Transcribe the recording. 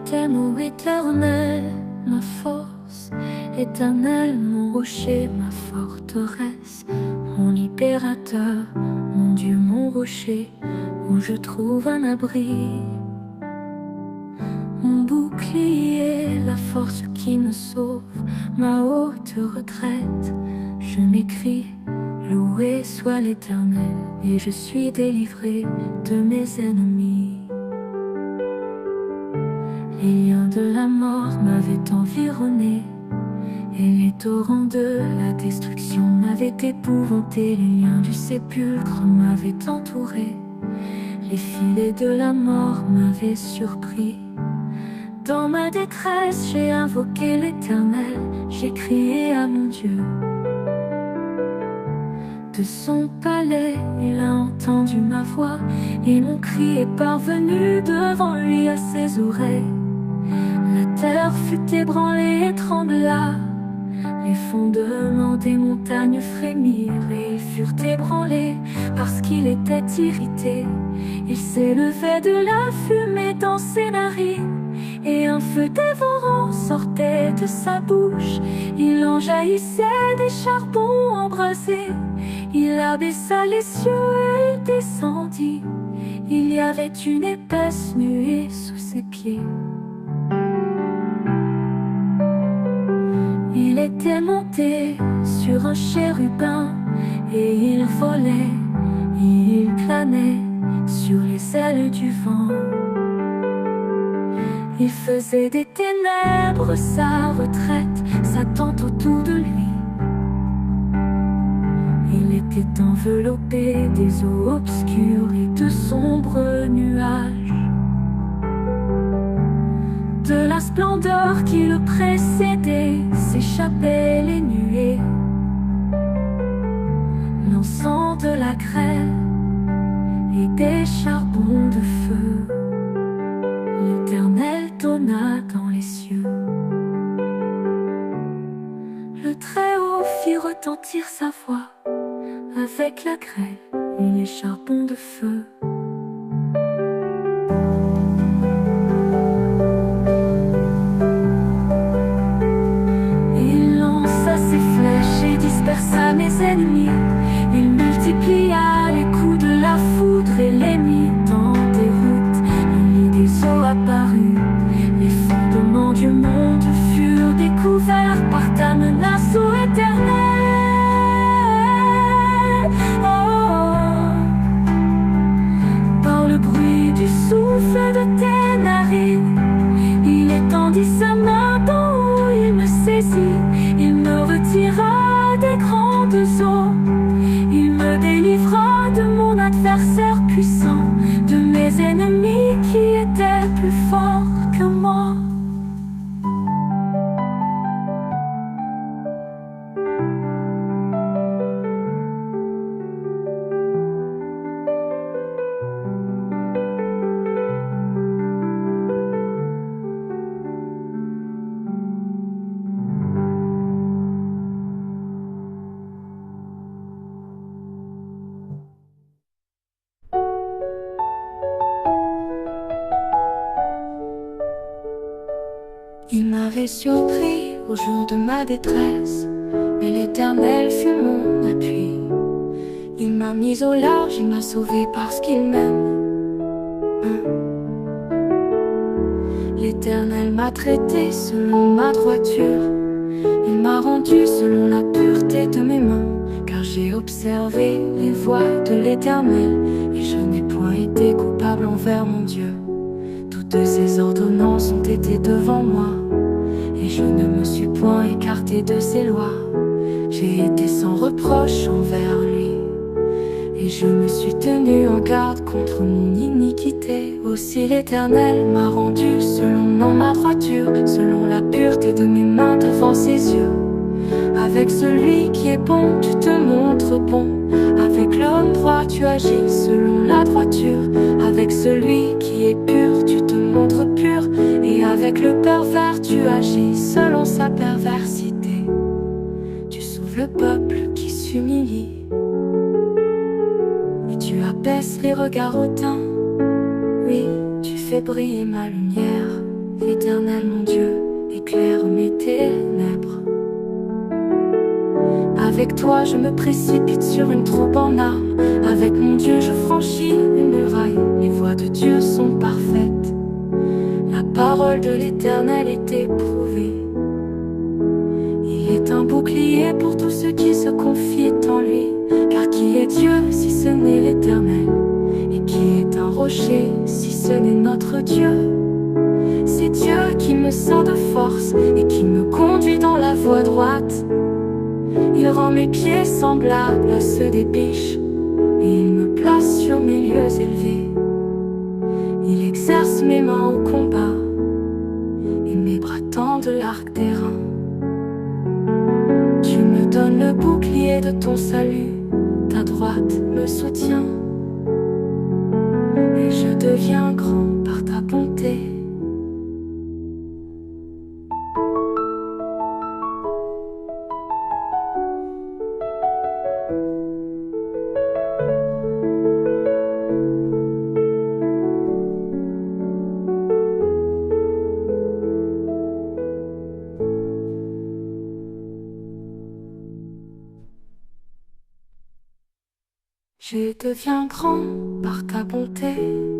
t'aime, ô Éternel, ma force, Éternel, mon rocher, ma forteresse, mon libérateur, mon Dieu, mon rocher, où je trouve un abri. Mon bouclier, la force qui me sauve, ma haute retraite. Je m'écrie, loué soit l'Éternel, et je suis délivré de mes ennemis. Les liens de la mort m'avaient environné, et les torrents de la destruction m'avaient épouvanté. Les liens du sépulcre m'avaient entouré, les filets de la mort m'avaient surpris. Dans ma détresse, j'ai invoqué l'Éternel, j'ai crié à mon Dieu. De son palais, il a entendu ma voix, et mon cri est parvenu devant lui à ses oreilles. La terre fut ébranlée et trembla, les fondements des montagnes frémirent et ils furent ébranlés parce qu'il était irrité. Il s'élevait de la fumée dans ses narines, et un feu dévorant sortait de sa bouche. Il en jaillissait des charbons embrasés. Il abaissa les cieux et il descendit. Il y avait une épaisse nuée sous ses pieds. Il était monté sur un chérubin, et il volait, il planait sur les ailes du vent. Il faisait des ténèbres sa retraite, sa tente autour de lui. Il était enveloppé des eaux obscures et de sombres nuages. De la splendeur qui le précédait s'échappaient les nuées, l'encens de la grêle et des charbons de feu. L'Éternel donna dans les cieux. Le Très-Haut fit retentir sa voix avec la grêle et les charbons de feu. Il lança ses flèches et dispersa mes ennemis. Il multiplia les coups de la foudre et les mit dans des routes. Il mit des eaux apparues, les fondements du monde furent découverts par ta menace, ô Éternel. Par le bruit du souffle de tes narines, il étendit sa main d'en haut, il me saisit, il me retira des grandes eaux. Il me délivra de mon adversaire puissant, de mes ennemis qui étaient plus forts que moi. Il m'avait surpris au jour de ma détresse, mais l'Éternel fut mon appui. Il m'a mis au large, il m'a sauvé parce qu'il m'aime. L'Éternel m'a traité selon ma droiture. Il m'a rendu selon la pureté de mes mains, car j'ai observé les voies de l'Éternel, et je n'ai point été coupable envers mon Dieu. Toutes ses ordonnances ont été devant moi, et je ne me suis point écarté de ses lois. J'ai été sans reproche envers lui, et je me suis tenu en garde contre mon iniquité. Aussi l'Éternel m'a rendu selon ma droiture, selon la pureté de mes mains devant ses yeux. Avec celui qui est bon, tu te montres bon. Avec l'homme droit, tu agis selon la droiture. Avec celui qui est pur, tu te montres pur. Et avec le pervers, tu agis selon sa perversité. Tu sauves le peuple qui s'humilie, et tu abaisses les regards hautains. Oui, tu fais briller ma lumière L'Éternel mon Dieu, éclaire mes ténèbres. Avec toi je me précipite sur une troupe en armes. Avec mon Dieu je franchis une muraille. Les voies de Dieu sont parfaites. La parole de l'Éternel est éprouvée. Il est un bouclier pour tous ceux qui se confient en lui. Car qui est Dieu si ce n'est l'Éternel? Et qui est un rocher si ce n'est notre Dieu? C'est Dieu qui me sort de force et qui me conduit dans la voie droite. Il rend mes pieds semblables à ceux des biches, et il me place sur mes lieux élevés. Il exerce mes mains au combat, et mes bras tendent l'arc d'airain. Tu me donnes le bouclier de ton salut, ta droite me soutient, et je deviens grand par ta bonté. Je deviens grand par ta bonté.